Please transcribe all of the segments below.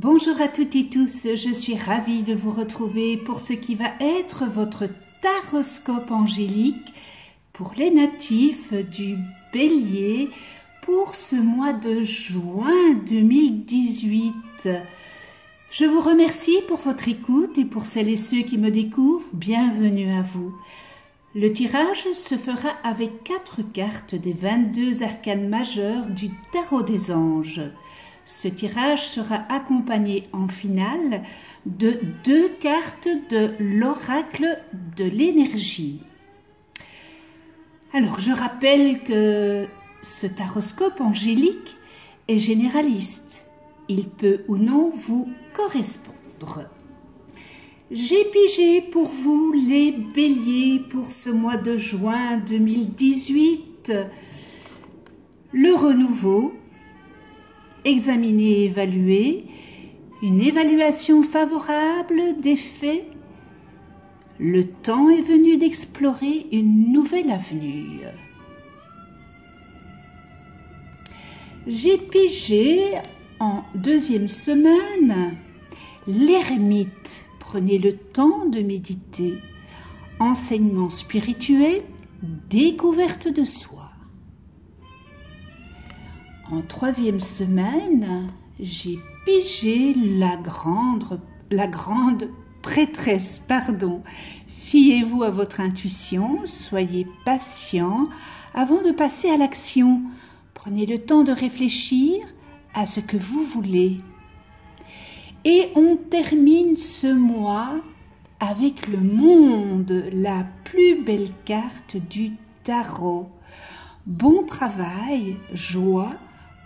Bonjour à toutes et tous, je suis ravie de vous retrouver pour ce qui va être votre taroscope angélique pour les natifs du Bélier pour ce mois de juin 2018. Je vous remercie pour votre écoute et pour celles et ceux qui me découvrent, bienvenue à vous. Le tirage se fera avec 4 cartes des 22 arcanes majeures du Tarot des Anges. Ce tirage sera accompagné en finale de 2 cartes de l'oracle de l'énergie. Alors, je rappelle que ce taroscope angélique est généraliste. Il peut ou non vous correspondre. J'ai pigé pour vous les béliers pour ce mois de juin 2018. Le renouveau. Examiner et évaluer, une évaluation favorable des faits. Le temps est venu d'explorer une nouvelle avenue. J'ai pigé en 2e semaine l'ermite. Prenez le temps de méditer. Enseignement spirituel, découverte de soi. En 3e semaine, j'ai pigé la grande prêtresse. Fiez-vous à votre intuition, soyez patient avant de passer à l'action. Prenez le temps de réfléchir à ce que vous voulez. Et on termine ce mois avec le monde, la plus belle carte du tarot. Bon travail, joie,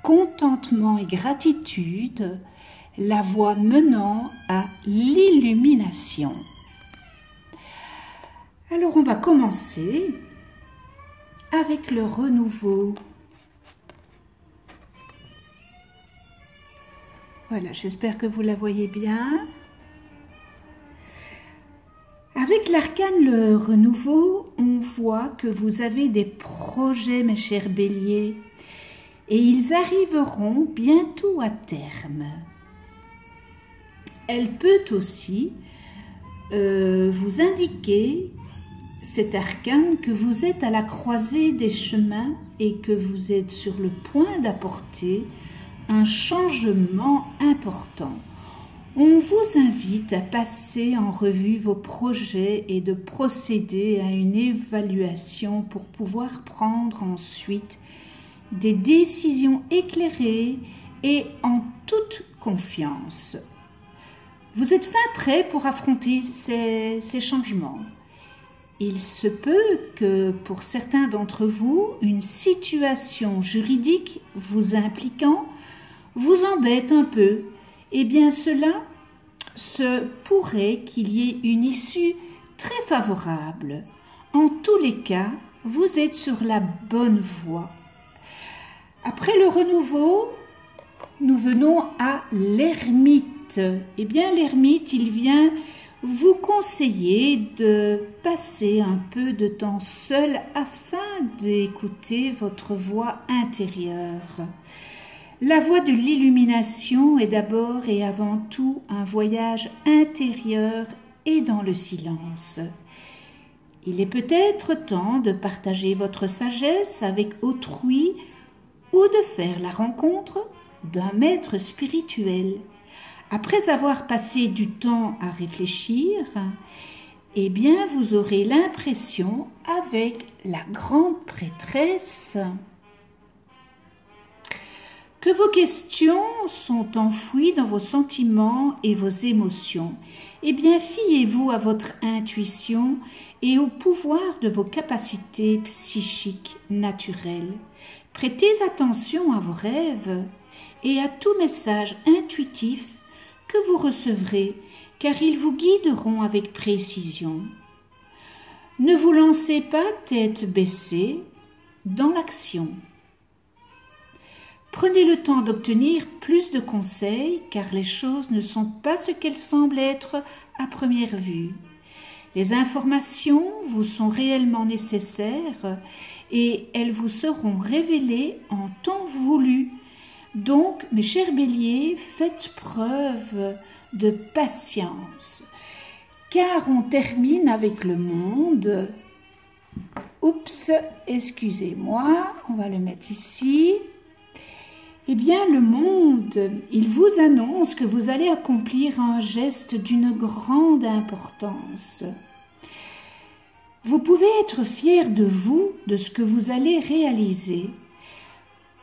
contentement et gratitude, la voie menant à l'illumination. Alors on va commencer avec le renouveau. Voilà, j'espère que vous la voyez bien. Avec l'arcane le renouveau, on voit que vous avez des projets, mes chers béliers, et ils arriveront bientôt à terme. Elle peut aussi vous indiquer, cet arcane, que vous êtes à la croisée des chemins et que vous êtes sur le point d'apporter un changement important. On vous invite à passer en revue vos projets et de procéder à une évaluation pour pouvoir prendre ensuite des décisions éclairées et en toute confiance. Vous êtes fin prêt pour affronter ces changements. Il se peut que pour certains d'entre vous, une situation juridique vous impliquant vous embête un peu. Eh bien, cela se pourrait qu'il y ait une issue très favorable. En tous les cas, vous êtes sur la bonne voie. Après le renouveau, nous venons à l'ermite. Eh bien, l'ermite, il vient vous conseiller de passer un peu de temps seul afin d'écouter votre voix intérieure. La voie de l'illumination est d'abord et avant tout un voyage intérieur et dans le silence. Il est peut-être temps de partager votre sagesse avec autrui ou de faire la rencontre d'un maître spirituel. Après avoir passé du temps à réfléchir, eh bien vous aurez l'impression, avec la grande prêtresse, que vos questions sont enfouies dans vos sentiments et vos émotions. Eh bien, fiez-vous à votre intuition et au pouvoir de vos capacités psychiques naturelles. Prêtez attention à vos rêves et à tout message intuitif que vous recevrez, car ils vous guideront avec précision. Ne vous lancez pas tête baissée dans l'action. Prenez le temps d'obtenir plus de conseils, car les choses ne sont pas ce qu'elles semblent être à première vue. Les informations vous sont réellement nécessaires et elles vous seront révélées en temps voulu. Donc, mes chers béliers, faites preuve de patience, car on termine avec le monde. Oups, excusez-moi, on va le mettre ici. Eh bien, le monde, il vous annonce que vous allez accomplir un geste d'une grande importance. Vous pouvez être fier de vous, de ce que vous allez réaliser.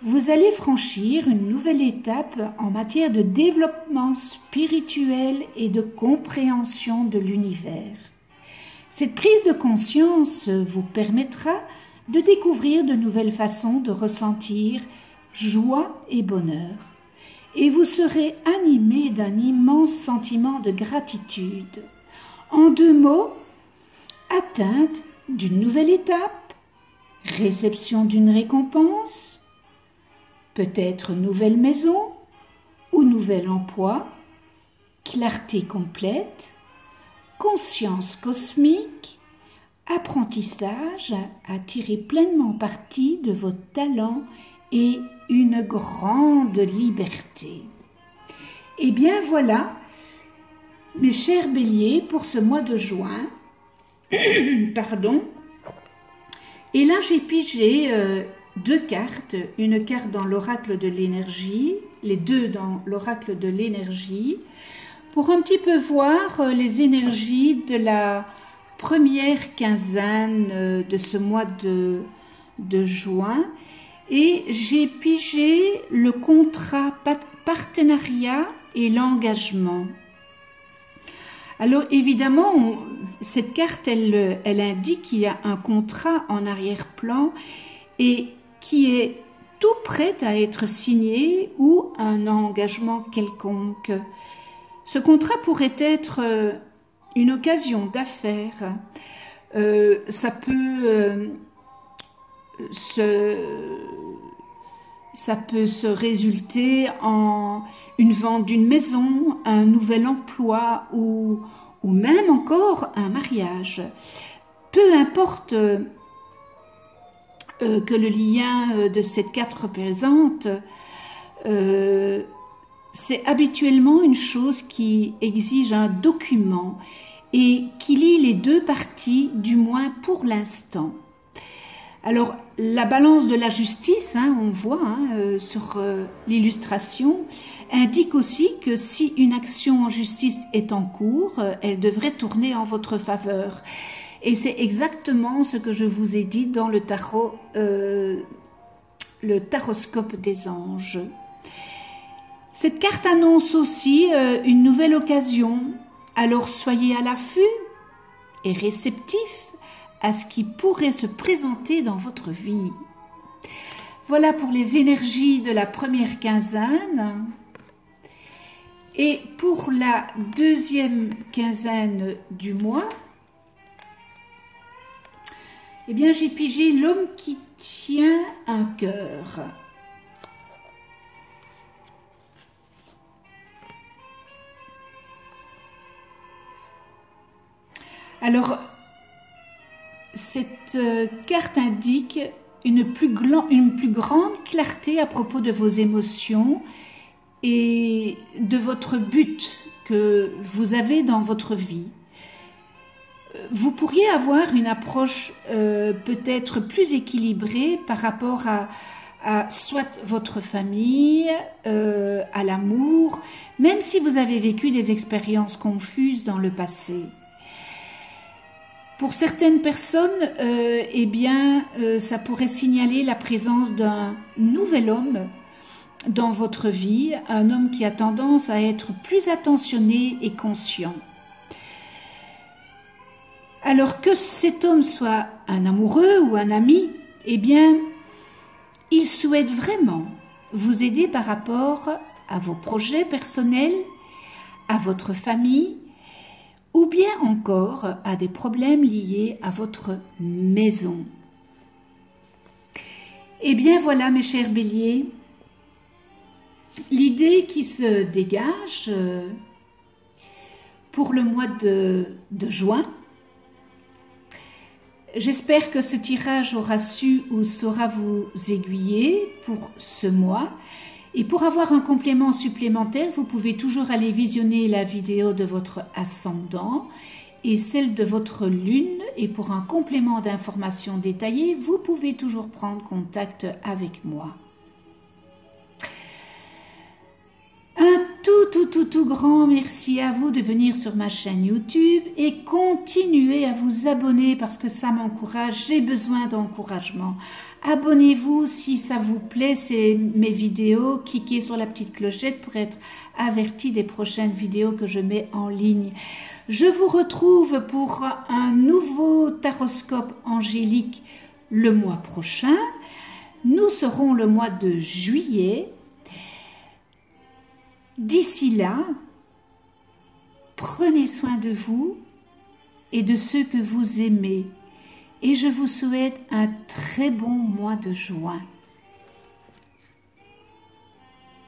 Vous allez franchir une nouvelle étape en matière de développement spirituel et de compréhension de l'univers. Cette prise de conscience vous permettra de découvrir de nouvelles façons de ressentir joie et bonheur. Et vous serez animé d'un immense sentiment de gratitude. En 2 mots, atteinte d'une nouvelle étape, réception d'une récompense, peut-être nouvelle maison ou nouvel emploi, clarté complète, conscience cosmique, apprentissage à tirer pleinement parti de vos talents et une grande liberté. Et bien voilà, mes chers béliers, pour ce mois de juin, pardon. Et là, j'ai pigé 2 cartes, une carte dans l'oracle de l'énergie, les 2 dans l'oracle de l'énergie, pour un petit peu voir les énergies de la première quinzaine de ce mois de juin. Et j'ai pigé le contrat, partenariat et l'engagement. Alors évidemment, cette carte, elle indique qu'il y a un contrat en arrière-plan et qui est tout prêt à être signé ou un engagement quelconque. Ce contrat pourrait être une occasion d'affaires. Ça peut se résulter en une vente d'une maison, un nouvel emploi ou même encore un mariage. Peu importe que le lien de cette carte représente, c'est habituellement une chose qui exige un document et qui lie les 2 parties, du moins pour l'instant. Alors, la balance de la justice, on voit sur l'illustration, indique aussi que si une action en justice est en cours, elle devrait tourner en votre faveur. Et c'est exactement ce que je vous ai dit dans le tarot, le taroscope des anges. Cette carte annonce aussi une nouvelle occasion. Alors soyez à l'affût et réceptifs à ce qui pourrait se présenter dans votre vie. Voilà pour les énergies de la première quinzaine. Et pour la 2e quinzaine du mois, eh bien j'ai pigé l'homme qui tient un cœur. Alors, cette carte indique une plus grande clarté à propos de vos émotions et de votre but que vous avez dans votre vie. Vous pourriez avoir une approche peut-être plus équilibrée par rapport à soit votre famille, à l'amour, même si vous avez vécu des expériences confuses dans le passé. Pour certaines personnes, ça pourrait signaler la présence d'un nouvel homme dans votre vie, un homme qui a tendance à être plus attentionné et conscient. Alors que cet homme soit un amoureux ou un ami, eh bien, il souhaite vraiment vous aider par rapport à vos projets personnels, à votre famille, ou bien encore à des problèmes liés à votre maison. Eh bien voilà mes chers béliers, l'idée qui se dégage pour le mois de juin. J'espère que ce tirage aura su ou saura vous aiguiller pour ce mois Et pour avoir un complément supplémentaire, vous pouvez toujours aller visionner la vidéo de votre ascendant et celle de votre lune. Et pour un complément d'information détaillé, vous pouvez toujours prendre contact avec moi. Un tout grand merci à vous de venir sur ma chaîne YouTube et continuez à vous abonner parce que ça m'encourage, j'ai besoin d'encouragement. Abonnez-vous si ça vous plaît, c'est mes vidéos, cliquez sur la petite clochette pour être averti des prochaines vidéos que je mets en ligne. Je vous retrouve pour un nouveau taroscope angélique le mois prochain. Nous serons le mois de juillet. D'ici là, prenez soin de vous et de ceux que vous aimez. Et je vous souhaite un très bon mois de juin.